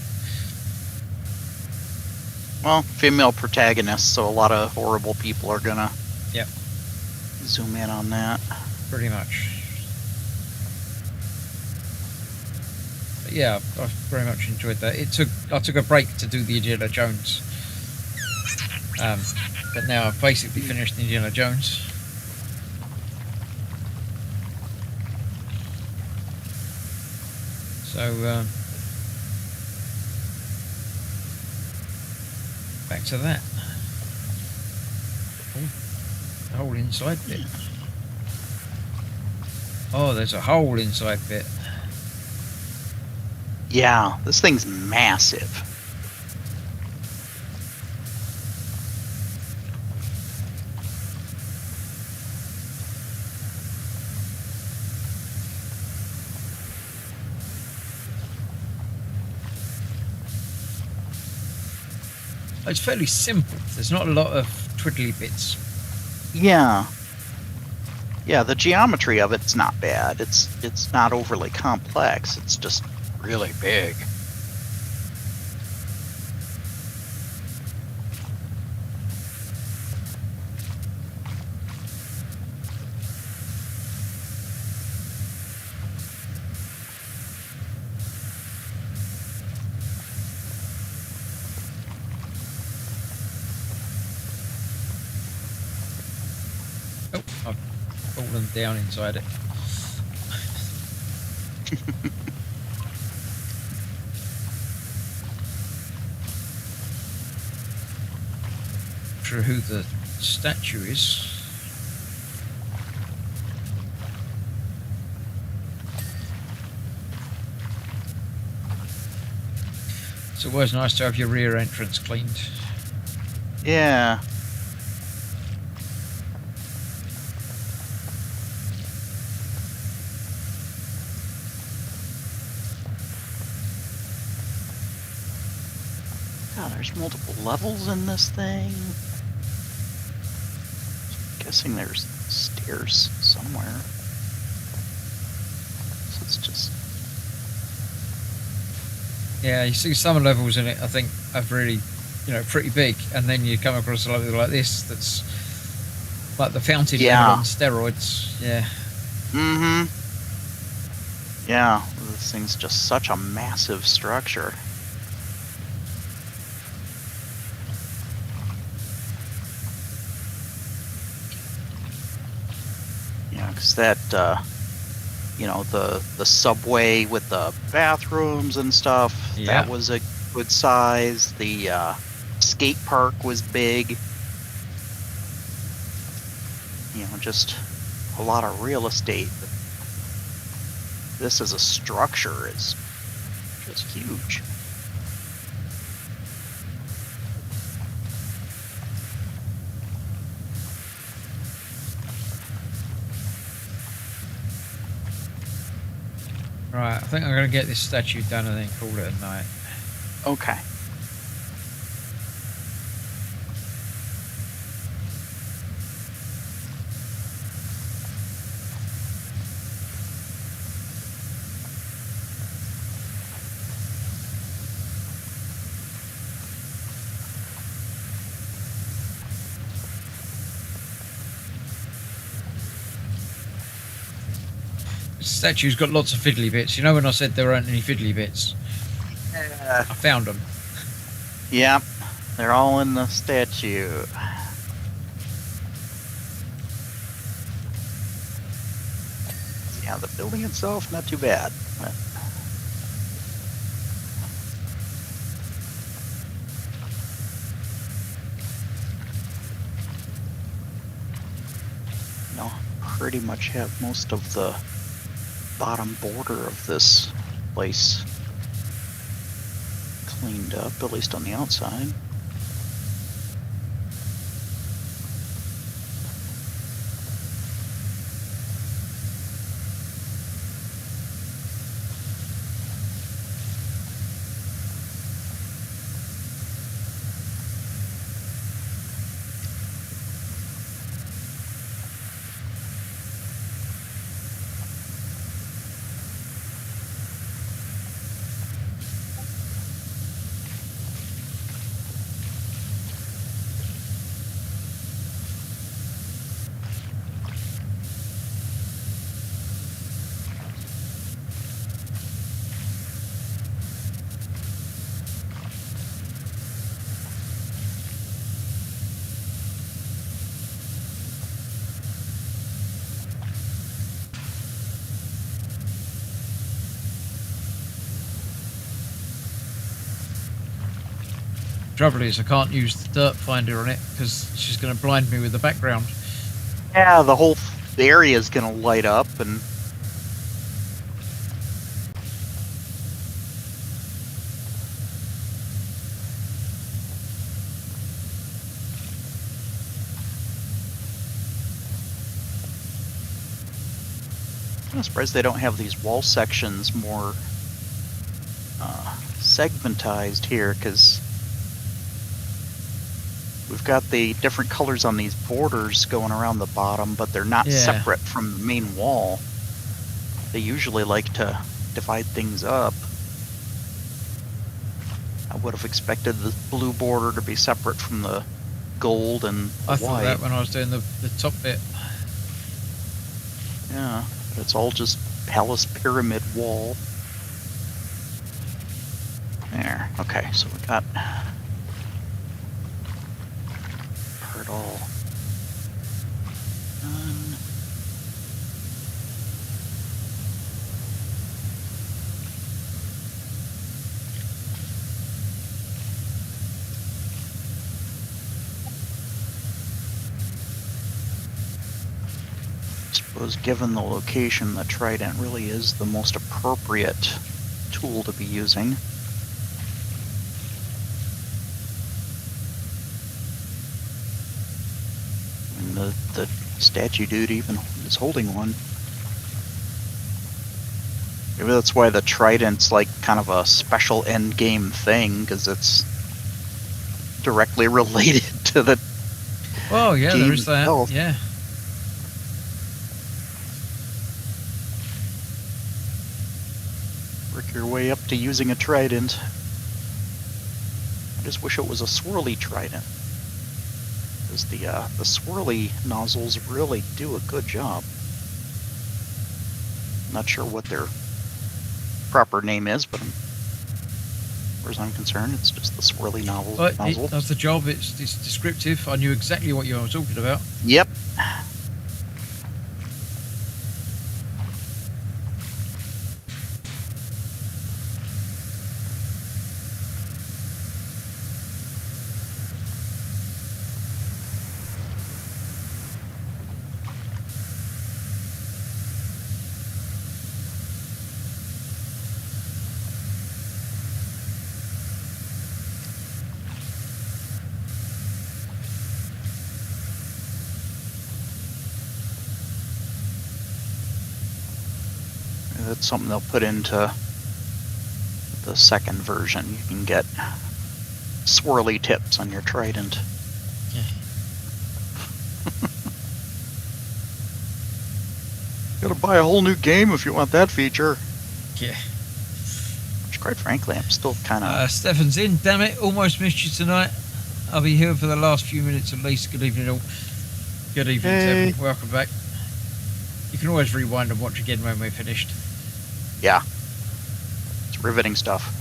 Well, female protagonists, so a lot of horrible people are gonna zoom in on that. Pretty much. But yeah, I very much enjoyed that. I took a break to do the Indiana Jones But now I've basically finished Indiana Jones. So back to that. Oh, the whole inside bit. Oh, there's a hole inside bit. Yeah, this thing's massive. It's fairly simple. There's not a lot of twiddly bits. Yeah. Yeah, the geometry of it's not bad. It's not overly complex. It's just really big. Oh, I've fallen down inside it. Not sure who the statue is. It's always nice to have your rear entrance cleaned. Yeah. God, there's multiple levels in this thing. Guessing there's stairs somewhere. So it's just... Yeah, you see some levels in it, I think, are really, pretty big, and then you come across a level like this that's like the fountain level on steroids. Yeah. Mm-hmm. Yeah, this thing's just such a massive structure. Yeah, because that, the subway with the bathrooms and stuff, Yeah. that was a good size. The skate park was big. Just a lot of real estate. This as a structure is just huge. Right, I think I'm going to get this statue done and then call it a night. Okay. This statue's got lots of fiddly bits. You know when I said there aren't any fiddly bits? I found them. Yep, they're all in the statue. Yeah, the building itself, not too bad. But... pretty much have most of the bottom border of this place cleaned up, at least on the outside. Trouble is, I can't use the dirt finder on it because she's going to blind me with the background. Yeah, the whole area is gonna light up, and I'm surprised they don't have these wall sections more segmentized here, because we've got the different colors on these borders going around the bottom, but they're not Yeah. separate from the main wall. They usually like to divide things up. I would have expected the blue border to be separate from the gold and the I thought white. that when I was doing the top bit. Yeah, but it's all just palace pyramid wall. There. Okay, so we got part all done. I suppose given the location, the trident really is the most appropriate tool to be using. And the statue dude even is holding one. Maybe that's why the trident's like kind of a special end game thing, because it's directly related to the Oh yeah, there game is that. itself. Yeah. Work your way up to using a trident. I just wish it was a swirly trident, because the swirly nozzles really do a good job. Not sure what their proper name is, but as far as I'm concerned, it's just the swirly But it nozzle. does the job. It's descriptive. I knew exactly what you were talking about. Yep. That's something they'll put into the second version. You can get swirly tips on your trident. Yeah. Gotta buy a whole new game if you want that feature. Yeah. Which, quite frankly, I'm still kind of... Stefan's in. Damn it! Almost missed you tonight. I'll be here for the last few minutes at least. Good evening, all. Good evening, Hey. Stefan. Welcome back. You can always rewind and watch again when we're finished. Yeah. It's riveting stuff.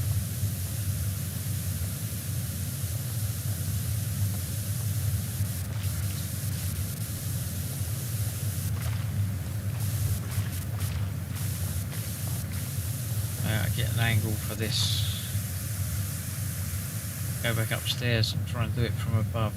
Get an angle for this. Go back upstairs and try and do it from above.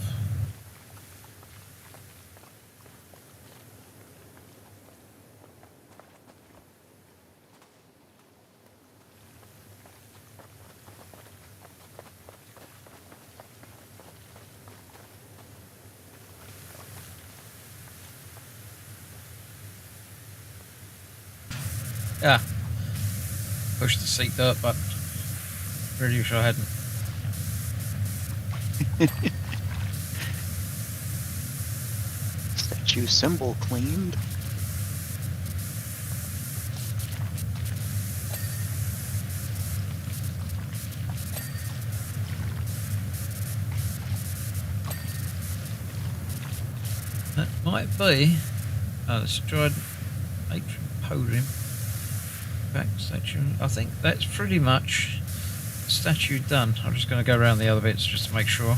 Yeah. Push the seat dirt button. Really wish I hadn't. Statue symbol cleaned. That might be the Strident Patron Podium. Back statue. I think that's pretty much the statue done. I'm just going to go around the other bits just to make sure.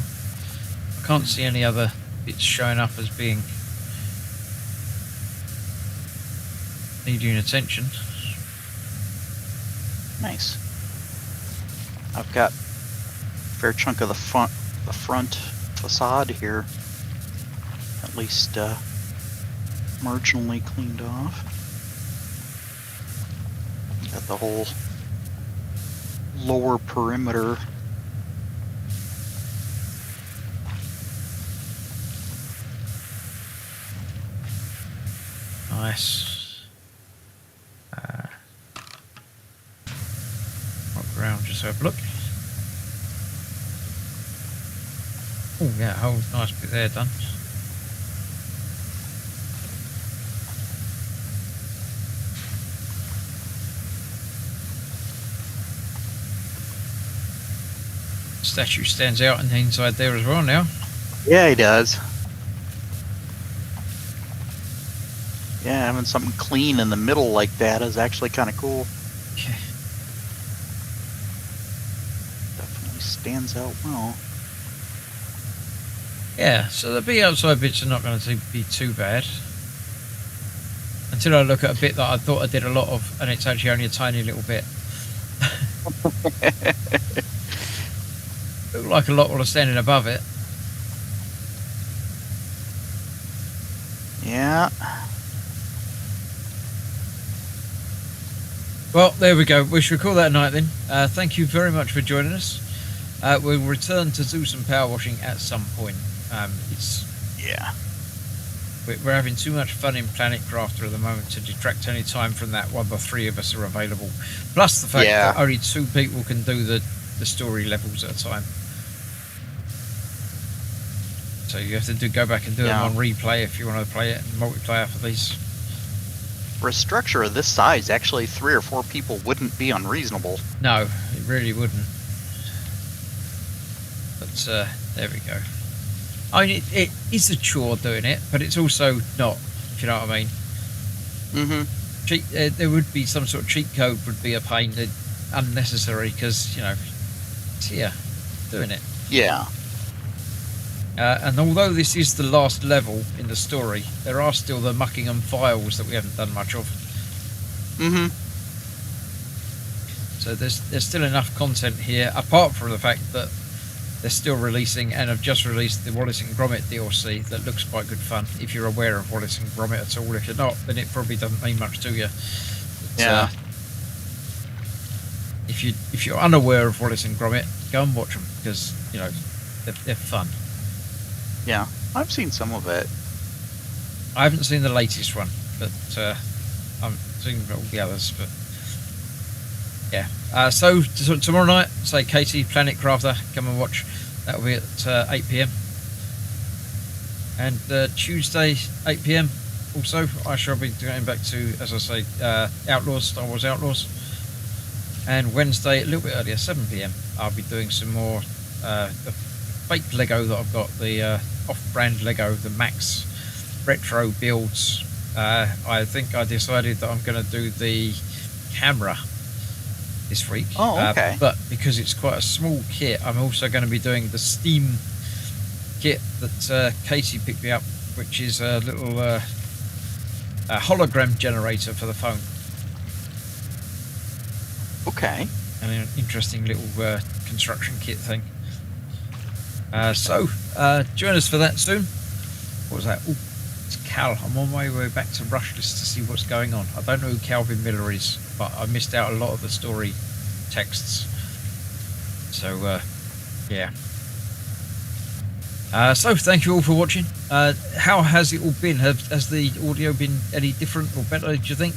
I can't see any other bits showing up as being needing attention. Nice. I've got a fair chunk of the the front facade here at least marginally cleaned off. Got the whole lower perimeter. Nice. Walk around, just have a look. Oh yeah, whole nice bit there done. Statue stands out on the inside there as well now. Yeah, he does. Yeah, having something clean in the middle like that is actually kind of cool. Okay. Definitely stands out well. Yeah, so the big outside bits are not going to be too bad. Until I look at a bit that I thought I did a lot of, and it's actually only a tiny little bit. Looked like a lot while I was standing above it. Yeah. Well, there we go. We should call that a night then. Thank you very much for joining us. We'll return to do some power washing at some point. Yeah. We're having too much fun in Planet Crafter at the moment to detract any time from that while the three of us are available. Plus the fact that only 2 people can do the story levels at a time. So you have to go back and do them on replay if you want to play it in multiplayer for these. For a structure of this size, actually 3 or 4 people wouldn't be unreasonable. No, it really wouldn't. But there we go. I mean, it is a chore doing it, but it's also not, if you know what I mean. Mm-hmm. There would be some sort of cheat code would be a pain, unnecessary, because, you know, it's here, doing it. Yeah. And although this is the last level in the story, there are still the Muckingham files that we haven't done much of. Mm-hmm. So there's still enough content here, apart from the fact that they're still releasing and have just released the Wallace and Gromit DLC that looks quite good fun, if you're aware of Wallace and Gromit at all. If you're not, then it probably doesn't mean much to you. But, Yeah. If you're unaware of Wallace and Gromit, go and watch them, because, you know, they're fun. Yeah. I've seen some of it. I haven't seen the latest one, but I've seen all the others. But yeah. So tomorrow night, say Katie, Planet Crafter, come and watch. That will be at 8 PM. And Tuesday, 8 PM. Also, I shall be going back to, as I say, Outlaws, Star Wars Outlaws. And Wednesday, a little bit earlier, 7 PM. I'll be doing some more the fake Lego that I've got, the off-brand Lego, the Max retro builds. I think I decided that I'm going to do the camera this week. Oh, okay. But because it's quite a small kit, I'm also going to be doing the Steam kit that Katie picked me up, which is a little a hologram generator for the phone. Okay. And an interesting little construction kit thing. So join us for that soon. What was that? Oh, it's Cal. I'm on my way back to Rushless to see what's going on. I don't know who Calvin Miller is, but I missed out a lot of the story texts. So yeah. So thank you all for watching. How has it all been? Has the audio been any different or better, do you think?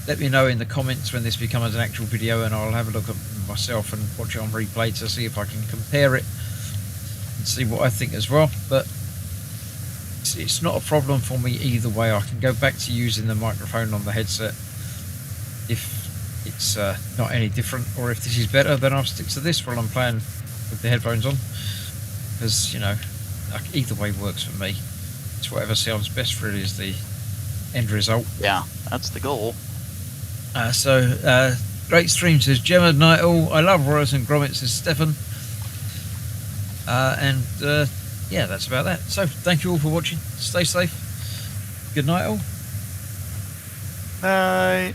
Let me know in the comments when this becomes an actual video, and I'll have a look at myself and watch it on replay to see if I can compare it and see what I think as well. But it's not a problem for me either way. I can go back to using the microphone on the headset if it's not any different, or if this is better, then I'll stick to this while I'm playing with the headphones on, because, you know, either way works for me. It's whatever sounds best really is the end result. Yeah, that's the goal. Great stream, says Gemma Nightle. I love Wallace and Gromit, says Stefan. Yeah, that's about that. So thank you all for watching. Stay safe. Good night all. Night.